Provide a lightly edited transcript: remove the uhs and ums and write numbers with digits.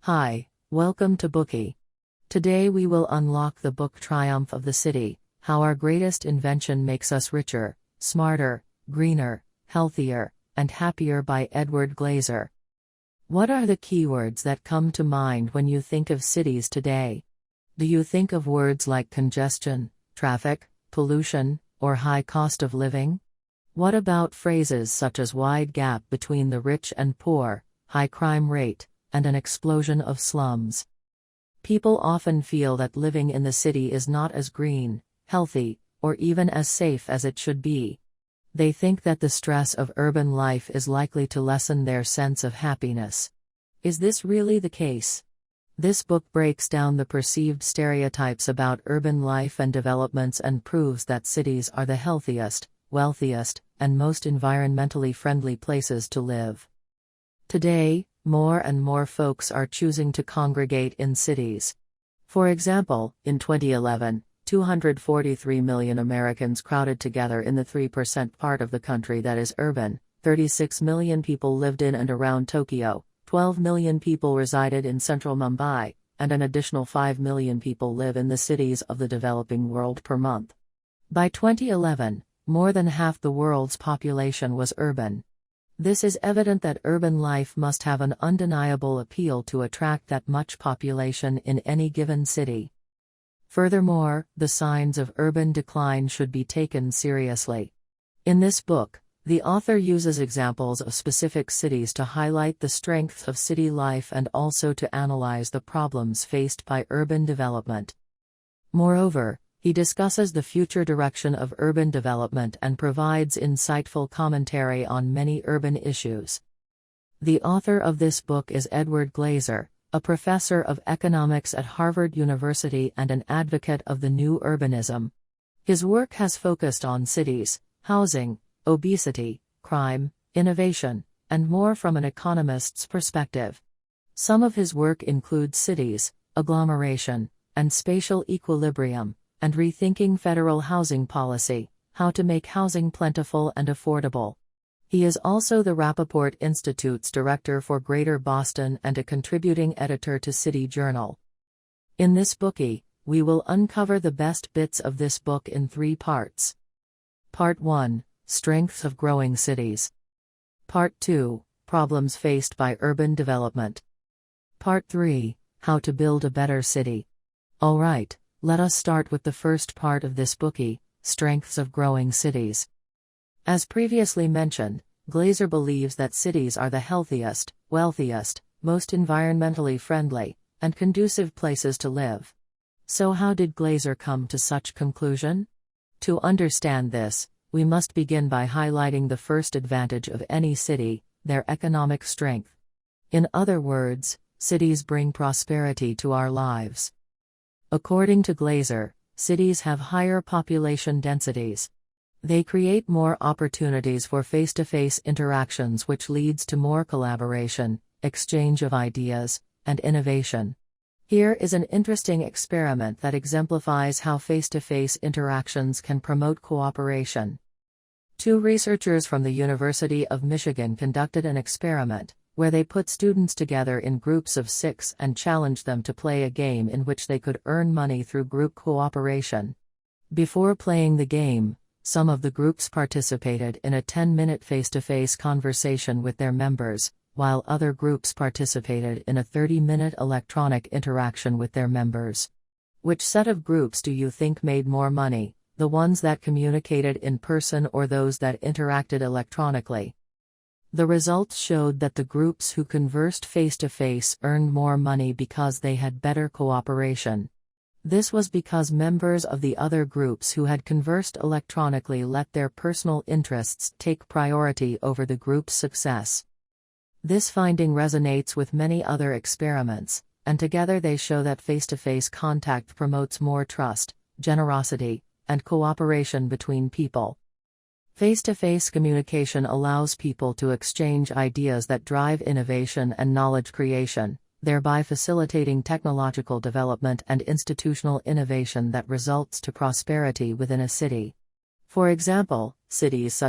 Hi, welcome to Bookie. Today we will unlock the book Triumph of the City, How Our Greatest Invention Makes Us Richer, Smarter, Greener, Healthier, and Happier by Edward Glaeser. What are the keywords that come to mind when you think of cities today? Do you think of words like congestion, traffic, pollution, or high cost of living? What about phrases such as wide gap between the rich and poor, high crime rate, and an explosion of slums? People often feel that living in the city is not as green, healthy, or even as safe as it should be. They think that the stress of urban life is likely to lessen their sense of happiness. Is this really the case? This book breaks down the perceived stereotypes about urban life and developments and proves that cities are the healthiest, wealthiest, and most environmentally friendly places to live. Today, more and more folks are choosing to congregate in cities. For example, in 2011, 243 million Americans crowded together in the 3% part of the country that is urban. 36 million people lived in and around Tokyo, 12 million people resided in central Mumbai, and an additional 5 million people live in the cities of the developing world per month. By 2011, more than half the world's population was urban. This is evident that urban life must have an undeniable appeal to attract that much population in any given city. Furthermore, the signs of urban decline should be taken seriously. In this book, the author uses examples of specific cities to highlight the strengths of city life and also to analyze the problems faced by urban development. Moreover, he discusses the future direction of urban development and provides insightful commentary on many urban issues. The author of this book is Edward Glaeser, a professor of economics at Harvard University and an advocate of the new urbanism. His work has focused on cities, housing, obesity, crime, innovation, and more from an economist's perspective. Some of his work includes cities, agglomeration, and spatial equilibrium, and rethinking federal housing policy, how to make housing plentiful and affordable. He is also the Rappaport Institute's director for Greater Boston and a contributing editor to City Journal. In this Bookie, we will uncover the best bits of this book in 3 parts. Part 1, Strengths of Growing Cities. Part 2, Problems Faced by Urban Development. Part 3, How to Build a Better City. Alright, let us start with the first part of this Bookie, Strengths of Growing Cities. As previously mentioned, Glaeser believes that cities are the healthiest, wealthiest, most environmentally friendly, and conducive places to live. So how did Glaeser come to such conclusion? To understand this, we must begin by highlighting the first advantage of any city, their economic strength. In other words, cities bring prosperity to our lives. According to Glaeser, cities have higher population densities. They create more opportunities for face-to-face interactions, which leads to more collaboration, exchange of ideas, and innovation. Here is an interesting experiment that exemplifies how face-to-face interactions can promote cooperation. 2 researchers from the University of Michigan conducted an experiment, where they put students together in groups of 6 and challenged them to play a game in which they could earn money through group cooperation. Before playing the game, some of the groups participated in a 10-minute face-to-face conversation with their members, while other groups participated in a 30-minute electronic interaction with their members. Which set of groups do you think made more money, the ones that communicated in person or those that interacted electronically? The results showed that the groups who conversed face-to-face earned more money because they had better cooperation. This was because members of the other groups who had conversed electronically let their personal interests take priority over the group's success. This finding resonates with many other experiments, and together they show that face-to-face contact promotes more trust, generosity, and cooperation between people. Face-to-face communication allows people to exchange ideas that drive innovation and knowledge creation, thereby facilitating technological development and institutional innovation that results to prosperity within a city. For example, cities such